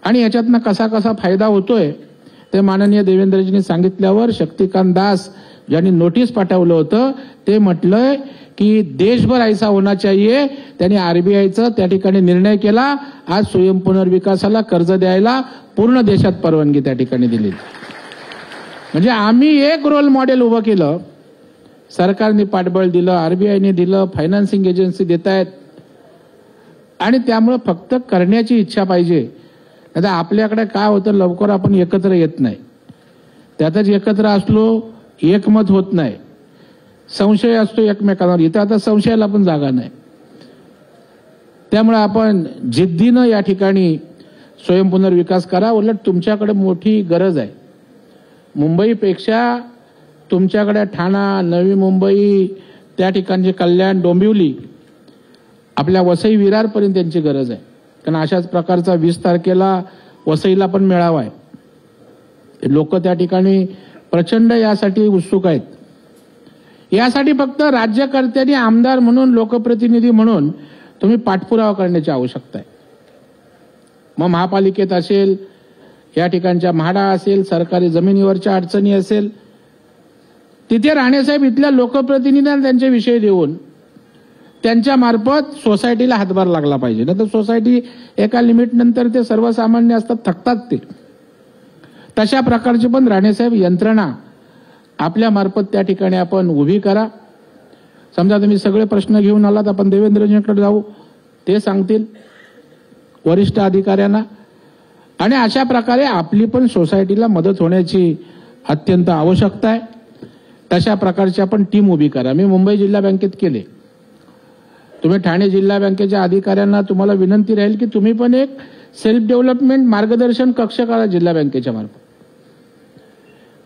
आणि याच्यातनं कसा कसा फायदा होतोय ते माननीय देवेंद्रजींनी सांगितल्यावर शक्तिकांत दास ज्यांनी नोटीस पाठवलं होतं ते म्हटलंय की देशभर ऐसा होना चाहिए। त्यांनी आरबीआयचा त्या ठिकाणी निर्णय केला। आज स्वयं पुनर्विकासाला कर्ज द्यायला पूर्ण देशात परवानगी त्या ठिकाणी दिली। म्हणजे आम्ही एक रोल मॉडेल उभं केलं, सरकारने पाठबळ दिलं, आरबीआयने दिलं, फायनान्सिंग एजन्सी देत आहेत आणि त्यामुळे फक्त करण्याची इच्छा पाहिजे। आता आपल्याकडे काय होतं, लवकर आपण एकत्र येत नाही, त्यातच एकत्र असलो एकमत होत नाही, संशय असतो एकमेकांवर। इथं आता संशयाला पण जागा नाही, त्यामुळे आपण जिद्दीनं या ठिकाणी स्वयं पुनर्विकास करा। उलट तुमच्याकडे मोठी गरज आहे, मुंबईपेक्षा तुमच्याकडे ठाणा, नवी मुंबई, त्या ठिकाणचे कल्याण, डोंबिवली, आपल्या वसई विरारपर्यंत त्यांची गरज आहे। कारण अशाच प्रकारचा 20 तारखेला वसईला पण मेळावा आहे। लोक त्या ठिकाणी प्रचंड यासाठी उत्सुक आहेत। यासाठी फक्त राज्यकर्त्यांनी आमदार म्हणून, लोकप्रतिनिधी म्हणून तुम्ही पाठपुरावा करण्याची आवश्यकता आहे। मग महापालिकेत असेल, या ठिकाणच्या म्हाडा असेल, सरकारी जमिनीवरच्या अडचणी असेल, तिथे राणेसाहेब इथल्या लोकप्रतिनिधींना त्यांचे विषय देऊन त्यांच्या मार्फत सोसायटीला हातभार लागला पाहिजे। नाही तर सोसायटी एका लिमिट नंतर ते सर्वसामान्य असतात, थकतात ते। तशा प्रकारची पण राणेसाहेब यंत्रणा आपल्या मार्फत त्या ठिकाणी आपण उभी करा। समजा तुम्ही सगळे प्रश्न घेऊन आलात, आपण देवेंद्रजींकडे जाऊ, ते सांगतील वरिष्ठ अधिकाऱ्यांना, आणि अशा प्रकारे आपली पण सोसायटीला मदत होण्याची अत्यंत आवश्यकता आहे। तशा प्रकारची आपण टीम उभी करा। मी मुंबई जिल्हा बँकेत केले, तुम्ही ठाणे जिल्हा बँकेच्या अधिकाऱ्यांना तुम्हाला विनंती राहील की तुम्ही पण एक सेल्फ डेव्हलपमेंट मार्गदर्शन कक्ष करा जिल्हा बँकेच्या मार्फत।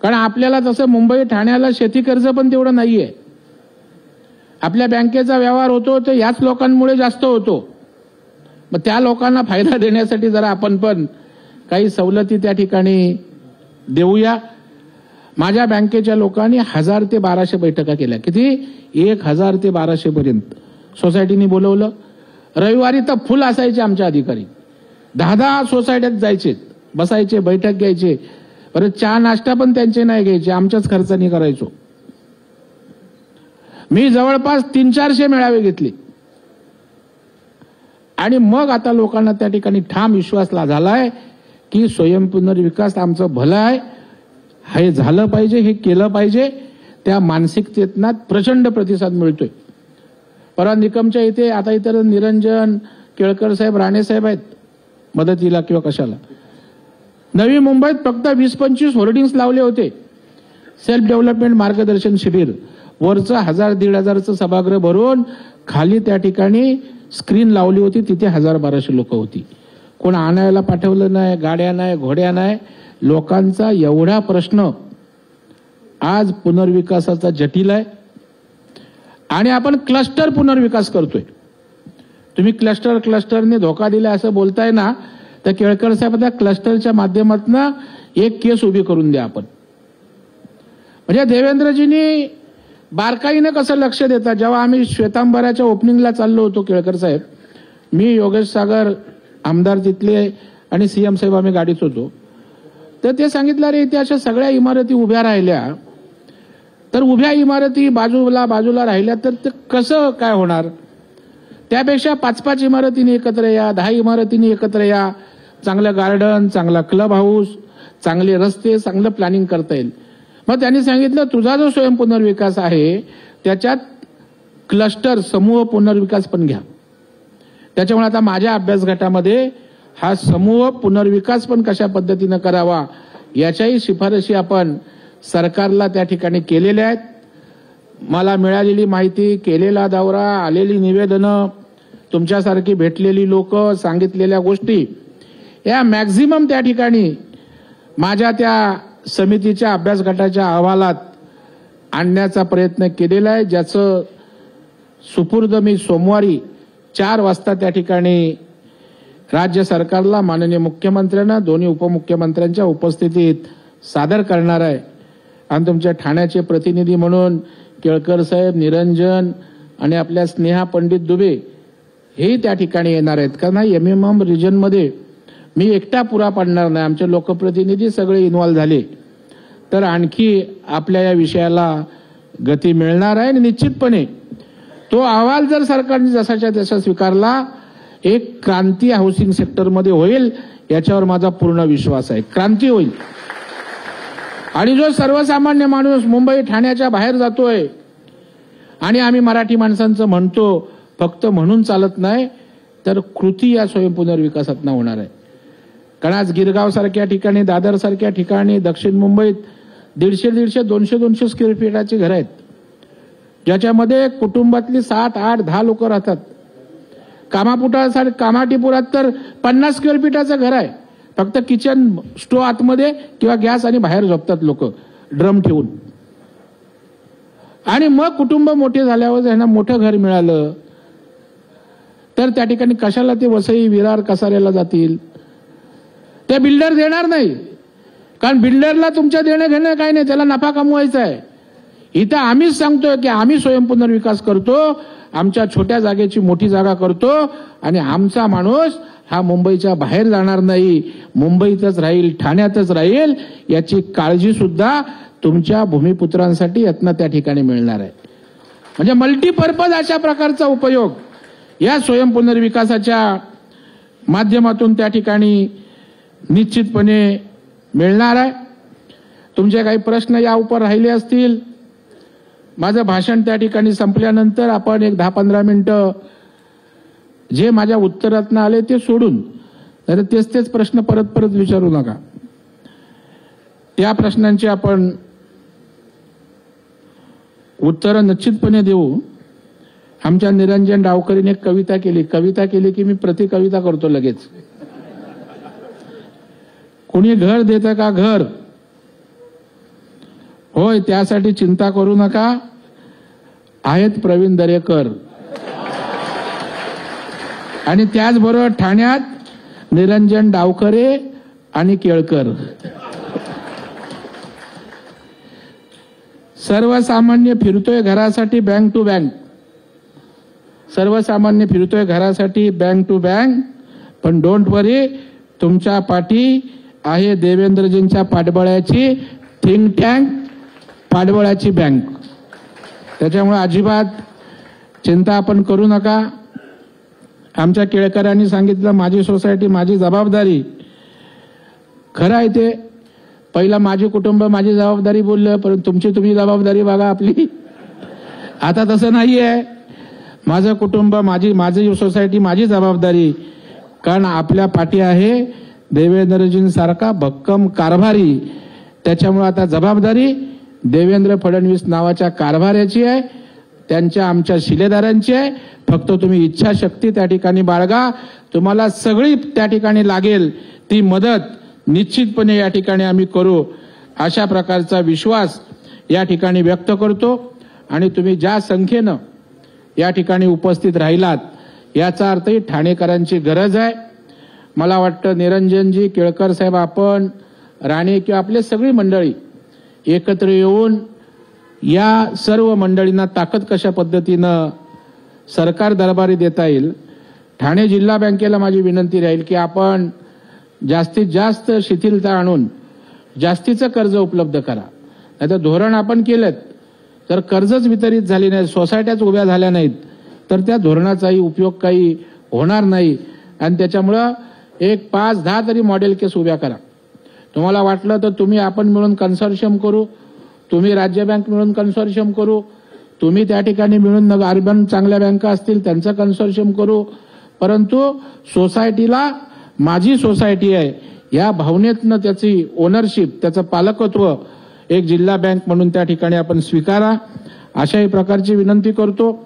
कारण आपल्याला तसं मुंबई ठाण्याला शेती कर्ज पण तेवढं नाहीये, आपल्या बँकेचा व्यवहार होतो तो याच लोकांमुळे जास्त होतो। मग त्या लोकांना फायदा देण्यासाठी जरा आपण पण काही सवलती त्या ठिकाणी देऊया। माझ्या बँकेच्या लोकांनी 1000 ते 1200 बैठका केल्या, किती 1000 ते 1200 पर्यंत सोसायटीने बोलवलं। रविवारी तर फुल असायचे आमचे अधिकारी, 10-10 सोसायट्यात जायचे, बसायचे, बैठक घ्यायचे। परत चहा नाश्ता पण त्यांचे नाही घ्यायचे, आमच्याच खर्चाने करायचो। मी जवळपास 300-400 मेळावे घेतले आणि मग आता लोकांना त्या ठिकाणी ठाम विश्वास झालाय की स्वयं पुनर्विकास आमचं भलं आहे, हे झालं पाहिजे, हे केलं पाहिजे। त्या मानसिकतेतनं प्रचंड प्रतिसाद मिळतोय। परवा निकमच्या इथे आता इतर निरंजन केळकर साहेब, राणे साहेब आहेत मदतीला किंवा कशाला। नवी मुंबईत फक्त 20-25 होर्डिंग्स लावले होते, सेल्फ डेव्हलपमेंट मार्गदर्शन शिबिर। वरचं 1000-1500 सभागृह भरून खाली त्या ठिकाणी स्क्रीन लावली होती, तिथे 1000-1200 लोक होती। कोण आणायला पाठवलं नाही, गाड्या नाही, घोड्या नाही। लोकांचा एवढा प्रश्न आज पुनर्विकासाचा जटिल आहे आणि आपण क्लस्टर पुनर्विकास करतोय। तुम्ही क्लस्टरने धोका दिला असं बोलताय ना, तर केळकर साहेब त्या क्लस्टरच्या माध्यमातून एक केस उभी करून द्या आपण। म्हणजे देवेंद्रजींनी बारकाईने कसं लक्ष देतात। जेव्हा आम्ही श्वेतांबराच्या ओपनिंगला चाललो होतो, केळकर साहेब, मी, योगेश सागर आमदार तिथले आणि सीएम साहेब आम्ही गाडीत होतो, तर ते सांगितलं रे इथे अशा सगळ्या इमारती उभ्या राहिल्या तर उभ्या इमारती बाजूला राहिल्या तर ते कसं काय होणार। त्यापेक्षा 5-5 इमारतींनी एकत्र या, 10 इमारतींनी एकत्र या, चांगलं गार्डन, चांगला क्लब हाऊस, चांगले रस्ते, चांगलं प्लॅनिंग करता येईल। मग त्यांनी सांगितलं तुझा जो स्वयं पुनर्विकास आहे त्याच्यात क्लस्टर समूह पुनर्विकास पण घ्या। त्याच्यामुळे आता माझ्या अभ्यास गटामध्ये हा समूह पुनर्विकास पण कशा पद्धतीने करावा याच्याही शिफारशी आपण सरकारला त्या ठिकाणी केलेल्या आहेत। मला मिळालेली माहिती, केलेला दौरा, आलेली निवेदनं, तुमच्यासारखी भेटलेली लोक, सांगितलेल्या गोष्टी, या मॅक्झिमम त्या ठिकाणी माझ्या त्या समितीच्या अभ्यास गटाच्या अहवालात आणण्याचा प्रयत्न केलेला आहे, ज्याचं सुपूर्द मी सोमवारी 4 वाजता त्या ठिकाणी राज्य सरकारला माननीय मुख्यमंत्र्यांना, दोन्ही उपमुख्यमंत्र्यांच्या उपस्थितीत सादर करणार आहे। आणि तुमच्या ठाण्याचे प्रतिनिधी म्हणून केळकर साहेब, निरंजन आणि आपल्या स्नेहा पंडित दुबे हेही त्या ठिकाणी येणार आहेत। कारण एमएमएम रिजनमध्ये मी एकटा पुरा पाडणार नाही, आमचे लोकप्रतिनिधी सगळे इन्व्हॉल्व झाले तर आणखी आपल्या या विषयाला गती मिळणार आहे। आणि निश्चितपणे तो अहवाल जर सरकारने जसाच्या तसा स्वीकारला, एक क्रांती हाऊसिंग सेक्टरमध्ये होईल याच्यावर माझा पूर्ण विश्वास आहे। क्रांती होईल। आणि जो सर्वसामान्य माणूस मुंबई ठाण्याच्या बाहेर जातोय आणि आम्ही मराठी माणसांचं म्हणतो, फक्त म्हणून चालत नाही तर कृती या स्वयंपुनर्विकासातनं होणार आहे। कारण आज गिरगाव सारख्या ठिकाणी, दादर सारख्या ठिकाणी, दक्षिण मुंबईत 150-150, 200-200 स्क्वेअर फीटाची घरं आहेत, ज्याच्यामध्ये कुटुंबातली 7, 8, 10 लोक राहतात। कामाटीपुरात तर 50 स्क्वेअर फीटाचं घर आहे, फक्त किचन स्टोव्ह आतमध्ये किंवा गॅस, आणि बाहेर झोपतात लोक ड्रम ठेवून। आणि मग कुटुंब मोठे झाल्यावर यांना मोठं घर मिळालं तर त्या ठिकाणी कशाला ते वसई, विरार, कसाऱ्याला जातील? ते बिल्डर देणार नाही, कारण बिल्डरला तुमच्या देणं घेणं काही नाही, त्याला नफा कमवायचा आहे। इथं आम्हीच सांगतोय की आम्ही स्वयंपुनर्विकास करतो, आमच्या छोट्या जागेची मोठी जागा करतो आणि आमचा माणूस हा मुंबईच्या बाहेर जाणार नाही, मुंबईतच राहील, ठाण्यातच राहील, याची काळजी सुद्धा तुमच्या भूमिपुत्रांसाठी यातनं त्या ठिकाणी मिळणार आहे। म्हणजे मल्टीपर्पज अशा प्रकारचा उपयोग या स्वयंपुनर्विकासाच्या माध्यमातून त्या ठिकाणी निश्चितपणे मिळणार आहे। तुमचे काही प्रश्न या उपर राहिले असतील, माझं भाषण त्या ठिकाणी संपल्यानंतर आपण एक 10-15 मिनिटं जे माझ्या उत्तरातनं आले ते सोडून, तर तेच प्रश्न परत विचारू नका, त्या प्रश्नांची आपण उत्तरं निश्चितपणे देऊ। आमच्या निरंजन डावकरीने एक कविता केली की मी प्रतिकविता करतो लगेच। कोणी घर देतं का घर? होय, त्यासाठी चिंता करू नका, आहेत प्रवीण दरेकर, आणि त्याचबरोबर ठाण्यात निरंजन डावकरे आणि केळकर। सर्वसामान्य फिरतोय घरासाठी बँक टू बँक, सर्वसामान्य फिरतोय घरासाठी बँक टू बँक, पण डोंट वरी, तुमच्या पाठी आहे देवेंद्रजींच्या पाठबळाची थिंक टँक, पाठबळाची बँक। त्याच्यामुळे अजिबात चिंता आपण करू नका। आमच्या केळकरांनी सांगितलं माझी सोसायटी माझी जबाबदारी, खरं आहे ते। पहिला माझे कुटुंब माझी जबाबदारी बोललं, पण तुमची तुम्ही जबाबदारी बघा आपली। आता तसं नाहीये, माझं कुटुंब माझी सोसायटी माझी जबाबदारी, कारण आपल्या पाठी आहे देवेंद्रजींसारखा भक्कम कारभारी। त्याच्यामुळे आता जबाबदारी देवेंद्र फडणवीस नावाच्या कारभाऱ्याची आहे, त्यांच्या आमच्या शिलेदारांची आहे। फक्त तुम्ही इच्छाशक्ती त्या ठिकाणी बाळगा, तुम्हाला सगळी त्या ठिकाणी लागेल ती मदत निश्चितपणे या ठिकाणी आम्ही करू, अशा प्रकारचा विश्वास या ठिकाणी व्यक्त करतो। आणि तुम्ही ज्या संख्येनं या ठिकाणी उपस्थित राहिलात याचा अर्थही ठाणेकरांची गरज आहे। मला वाटतं निरंजनजी, केळकर साहेब, आपण, राणे किंवा आपले सगळी मंडळी एकत्र येऊन या सर्व मंडळींना ताकद कशा पद्धतीनं सरकार दरबारी देता येईल। ठाणे जिल्हा बँकेला माझी विनंती राहील की आपण जास्तीत जास्त शिथिलता आणून जास्तीचं कर्ज उपलब्ध करा, नाहीतर धोरण आपण केलं तर कर्जच वितरित झाली नाही, सोसायट्याच उभ्या झाल्या नाहीत, तर त्या धोरणाचाही उपयोग काही होणार नाही। आणि त्याच्यामुळं एक 5-10 तरी मॉडेल केस उभ्या करा। तुम्हाला वाटलं तर तुम्ही आपण मिळून कन्सोर्शियम करू, तुम्ही राज्य बँक मिळून कन्सोर्शियम करू, तुम्ही त्या ठिकाणी मिळून अर्बन चांगल्या बँका असतील त्यांचं कन्सोर्शियम करू, परंतु सोसायटीला माझी सोसायटी आहे या भावनेतनं त्याची ओनरशिप, त्याचं पालकत्व एक जिल्हा बँक म्हणून त्या ठिकाणी आपण स्वीकारा, अशाही प्रकारची विनंती करतो।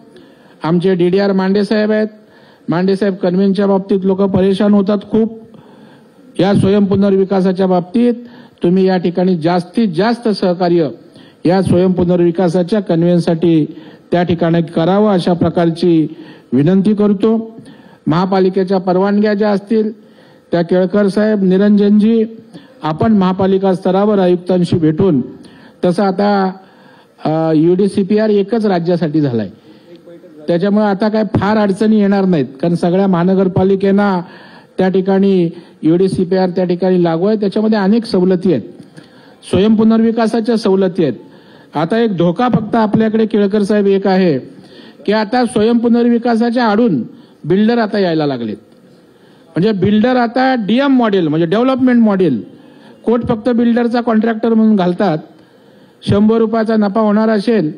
आमचे DDR मांडे साहेब आहेत, मांडे साहेब कन्व्हेन्सच्या बाबतीत लोक परेशान होतात खूप, या स्वयंपुनर्विकासाच्या बाबतीत तुम्ही या ठिकाणी जास्तीत जास्त सहकार्य या स्वयंपुनर्विकासाच्या कन्व्हेन्ससाठी त्या ठिकाणी करावं, अशा प्रकारची विनंती करतो। महापालिकेच्या परवानग्या ज्या असतील त्या केळकर साहेब, निरंजनजी, आपण महापालिका स्तरावर आयुक्तांशी भेटून, तसं आता UDCPR एकच राज्यासाठी झालाय, त्याच्यामुळे आता काय फार अडचणी येणार नाहीत, कारण सगळ्या महानगरपालिकेना त्या ठिकाणी UDCPR त्या ठिकाणी लागू आहे. त्याच्यामध्ये अनेक सवलती आहेत, स्वयंपुनर्विकासाच्या सवलती आहेत. आता एक धोका फक्त आपल्याकडे केळकर साहेब एक आहे की आता स्वयंपुनर्विकासाच्या आडून बिल्डर आता यायला लागलेत. म्हणजे बिल्डर आता DM मॉडेल म्हणजे डेव्हलपमेंट मॉडेल, कोट फक्त बिल्डरचा कॉन्ट्रॅक्टर म्हणून घालतात. 100 रुपयाचा नफा होणार असेल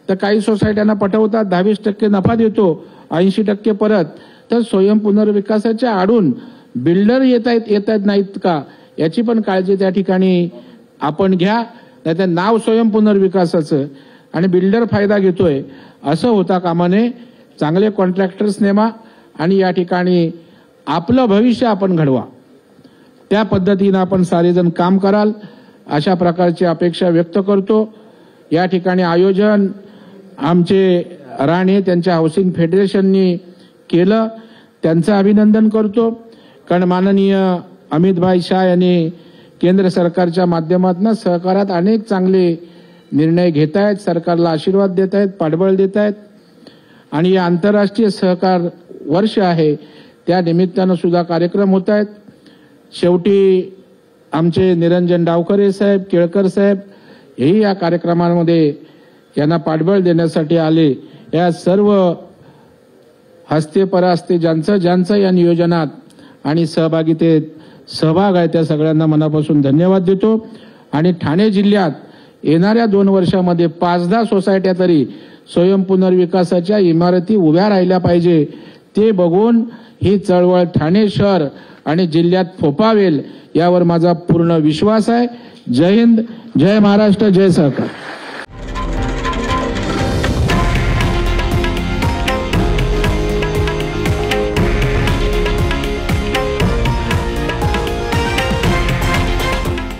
तर काही सोसायट्यांना पटवतात, 20% नफा देतो, 80% परत. तर स्वयंपुनर्विकासाच्या आडून बिल्डर येत आहेत नाहीत का याची पण काळजी त्या ठिकाणी आपण घ्या. नाहीतर नाव स्वयंपुनर्विकासाचं आणि बिल्डर फायदा घेतोय असं होता कामा नये. चांगले कॉन्ट्रॅक्टर्स नेमा आणि या ठिकाणी आपलं भविष्य आपण घडवा. त्या पद्धतीनं आपण सारेजण काम कराल अशा प्रकारची अपेक्षा व्यक्त करतो. या ठिकाणी आयोजन आमचे राणे त्यांच्या हाऊसिंग फेडरेशननी केलं, त्यांचं अभिनंदन करतो. कारण माननीय अमितभाई शाह यांनी केंद्र सरकारच्या माध्यमातून सहकारात अनेक चांगले निर्णय घेत आहेत, सरकारला आशीर्वाद देत आहेत, पाठबळ देत आहेत. आणि या आंतरराष्ट्रीय सहकार वर्ष आहे त्या निमित्तानं सुद्धा कार्यक्रम होत आहेत. शेवटी आमचे निरंजन डावखरे साहेब, केळकर साहेब हेही या कार्यक्रमामध्ये यांना पाठबळ देण्यासाठी आले. या सर्व हस्ते परास्ते ज्यांचं या नियोजनात आणि सहभागितेत सहभाग आहे त्या सगळ्यांना मनापासून धन्यवाद देतो. आणि ठाणे जिल्ह्यात येणाऱ्या 2 वर्षामध्ये 5-10 सोसायट्या तरी स्वयंपुनर्विकासाच्या इमारती उभ्या राहिल्या पाहिजे. ते बघून ही चळवळ ठाणे शहर आणि जिल्ह्यात फोफावेल यावर माझा पूर्ण विश्वास आहे. जय हिंद, जय महाराष्ट्र, जय सहकार.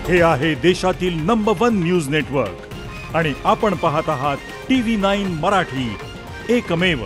हे आहे देशातील नंबर 1 न्यूज नेटवर्क आणि आपण पाहत आहात TV9 मराठी, एकमेव.